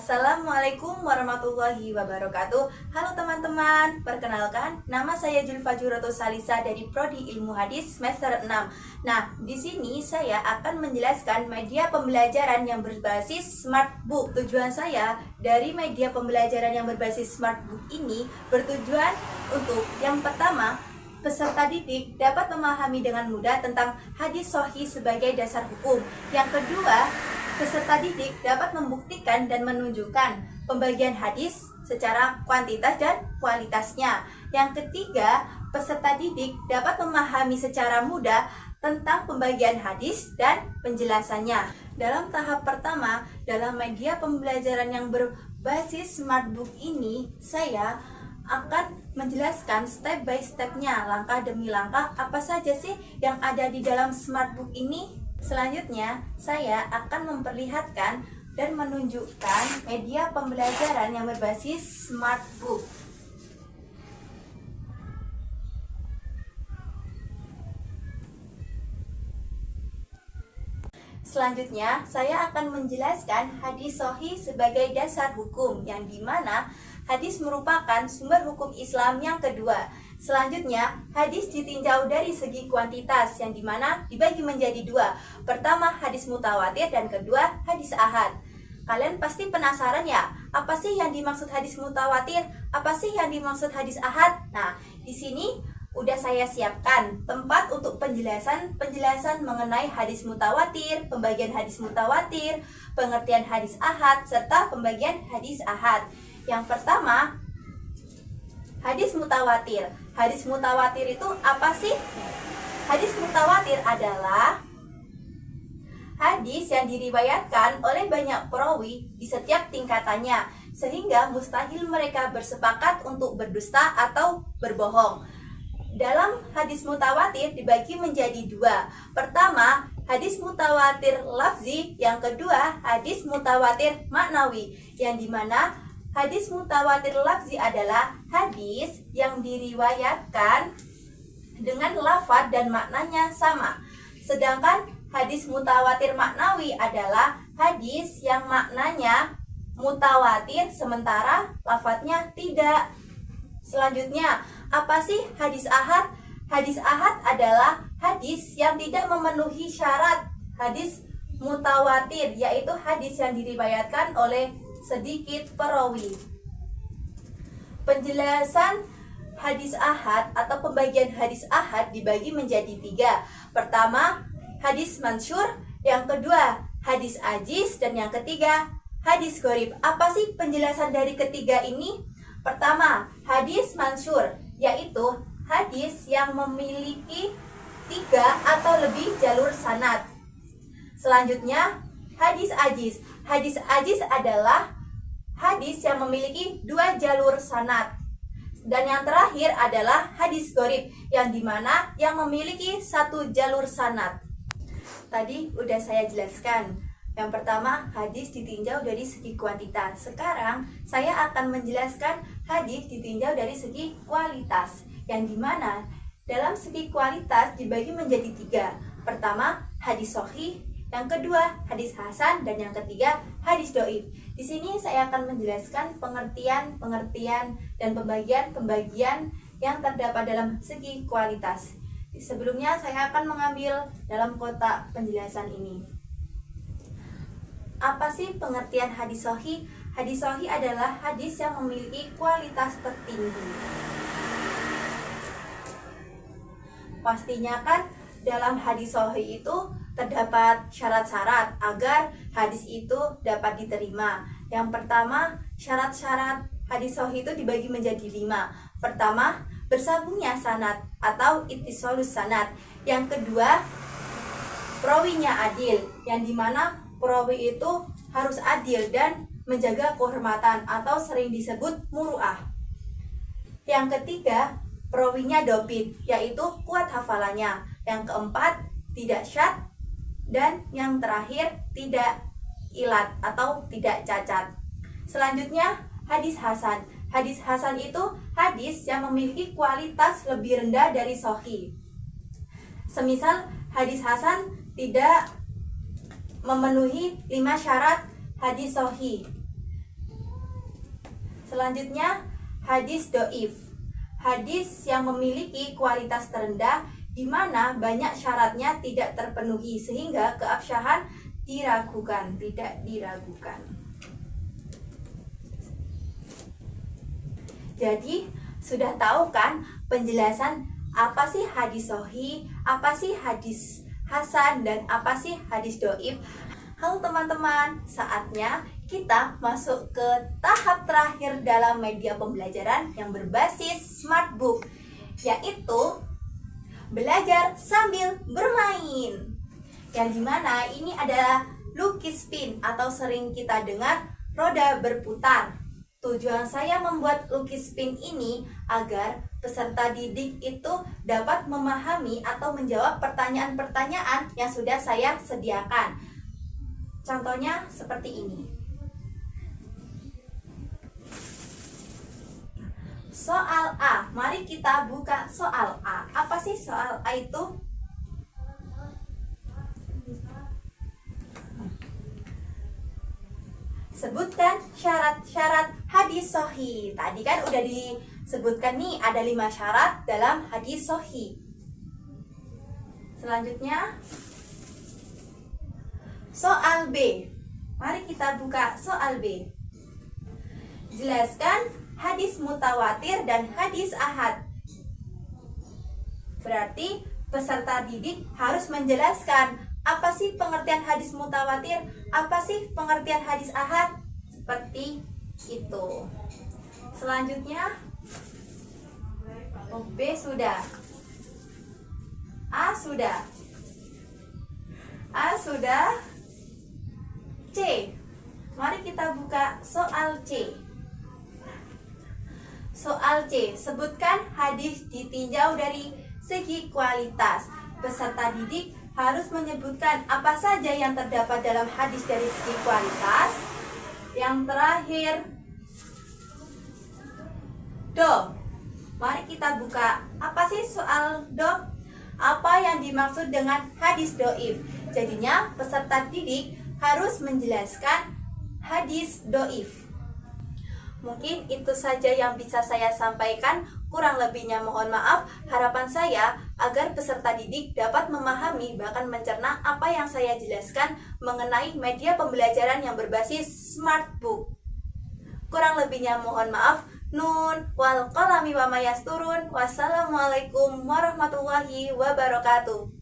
Assalamualaikum warahmatullahi wabarakatuh. Halo teman-teman, perkenalkan nama saya Julfa Juroto Salisa dari Prodi Ilmu Hadis semester 6. Nah, di sini saya akan menjelaskan media pembelajaran yang berbasis Smart Book. Tujuan saya dari media pembelajaran yang berbasis Smart Book ini bertujuan untuk yang pertama, peserta didik dapat memahami dengan mudah tentang hadis sahih sebagai dasar hukum. Yang kedua, peserta didik dapat membuktikan dan menunjukkan pembagian hadis secara kuantitas dan kualitasnya. Yang ketiga, peserta didik dapat memahami secara mudah tentang pembagian hadis dan penjelasannya. Dalam tahap pertama, dalam media pembelajaran yang berbasis Smart Book ini, saya akan menjelaskan step by stepnya, langkah demi langkah, apa saja sih yang ada di dalam Smart Book ini. Selanjutnya, saya akan memperlihatkan dan menunjukkan media pembelajaran yang berbasis Smart Book. Selanjutnya, saya akan menjelaskan hadis sahih sebagai dasar hukum, yang dimana hadis merupakan sumber hukum Islam yang kedua. Selanjutnya, hadis ditinjau dari segi kuantitas, yang dimana dibagi menjadi dua. Pertama, hadis mutawatir, dan kedua, hadis ahad. Kalian pasti penasaran ya, apa sih yang dimaksud hadis mutawatir? Apa sih yang dimaksud hadis ahad? Nah, di sini udah saya siapkan tempat untuk penjelasan mengenai hadis mutawatir, pembagian hadis mutawatir, pengertian hadis ahad, serta pembagian hadis ahad. Yang pertama, hadis mutawatir. Hadis mutawatir itu apa sih? Hadis mutawatir adalah hadis yang diriwayatkan oleh banyak perawi di setiap tingkatannya, sehingga mustahil mereka bersepakat untuk berdusta atau berbohong. Dalam hadis mutawatir dibagi menjadi dua. Pertama, hadis mutawatir lafzi. Yang kedua, hadis mutawatir maknawi, yang dimana hadis mutawatir lafzi adalah hadis yang diriwayatkan dengan lafaz dan maknanya sama. Sedangkan hadis mutawatir maknawi adalah hadis yang maknanya mutawatir sementara lafaznya tidak. Selanjutnya, apa sih hadis ahad? Hadis ahad adalah hadis yang tidak memenuhi syarat hadis mutawatir, yaitu hadis yang diriwayatkan oleh sedikit perawi. Penjelasan hadis ahad atau pembagian hadis ahad dibagi menjadi tiga. Pertama, hadis mansyur. Yang kedua, hadis ajiz. Dan yang ketiga, hadis gharib. Apa sih penjelasan dari ketiga ini? Pertama, hadis mansyur, yaitu hadis yang memiliki 3 atau lebih jalur sanad. Selanjutnya, hadis ajiz. Hadis ajiz adalah hadis yang memiliki 2 jalur sanad. Dan yang terakhir adalah hadis gharib, yang dimana yang memiliki 1 jalur sanad. Tadi udah saya jelaskan. Yang pertama, hadis ditinjau dari segi kuantitas. Sekarang saya akan menjelaskan hadis ditinjau dari segi kualitas, yang dimana dalam segi kualitas dibagi menjadi 3. Pertama, hadis sahih. Yang kedua, hadis hasan. Dan yang ketiga, hadis dhaif. Di sini saya akan menjelaskan pengertian dan pembagian yang terdapat dalam segi kualitas. Sebelumnya saya akan mengambil dalam kotak penjelasan ini. Apa sih pengertian hadis sahih? Hadis sahih adalah hadis yang memiliki kualitas tertinggi. Pastinya kan dalam hadis sahih itu terdapat syarat-syarat agar hadis itu dapat diterima. Yang pertama, syarat-syarat hadis sahih itu dibagi menjadi 5. Pertama, bersambungnya sanad atau ittisalus sanad. Yang kedua, perawinya adil, yang dimana perawi itu harus adil dan menjaga kehormatan atau sering disebut muru'ah. Yang ketiga, perawinya dobit, yaitu kuat hafalannya. Yang keempat, tidak syad. Dan yang terakhir, tidak ilat atau tidak cacat. Selanjutnya, hadis hasan. Hadis hasan itu hadis yang memiliki kualitas lebih rendah dari sahih. Semisal hadis hasan tidak memenuhi 5 syarat hadis sahih. Selanjutnya, hadis do'if. Hadis yang memiliki kualitas terendah di mana banyak syaratnya tidak terpenuhi sehingga keabsahan tidak diragukan. Jadi, sudah tahu kan penjelasan apa sih hadis sahih, apa sih hadis hasan, dan apa sih hadis do'if? Halo teman-teman, saatnya kita masuk ke tahap terakhir dalam media pembelajaran yang berbasis smartbook, yaitu belajar sambil bermain. Yang dimana ini adalah lukis spin atau sering kita dengar roda berputar. Tujuan saya membuat lukis spin ini agar peserta didik itu dapat memahami atau menjawab pertanyaan-pertanyaan yang sudah saya sediakan. Contohnya seperti ini. Soal A, mari kita buka soal A. Apa sih soal A itu? Sebutkan syarat-syarat hadis sahih. Tadi kan udah disebutkan nih, ada 5 syarat dalam hadis sahih. Selanjutnya, soal B. Mari kita buka soal B. Jelaskan hadis mutawatir dan hadis ahad. Berarti peserta didik harus menjelaskan apa sih pengertian hadis mutawatir, apa sih pengertian hadis ahad, seperti itu. Selanjutnya, B sudah, A sudah, C. Mari kita buka soal C. Soal C, sebutkan hadis ditinjau dari segi kualitas. Peserta didik harus menyebutkan apa saja yang terdapat dalam hadis dari segi kualitas. Yang terakhir, do. Mari kita buka. Apa sih soal do? Apa yang dimaksud dengan hadis do'if? Jadinya peserta didik harus menjelaskan hadis do'if. Mungkin itu saja yang bisa saya sampaikan, kurang lebihnya mohon maaf. Harapan saya agar peserta didik dapat memahami bahkan mencerna apa yang saya jelaskan mengenai media pembelajaran yang berbasis smartbook. Kurang lebihnya mohon maaf. Nun wal qalami wa mayasturun. Wassalamualaikum warahmatullahi wabarakatuh.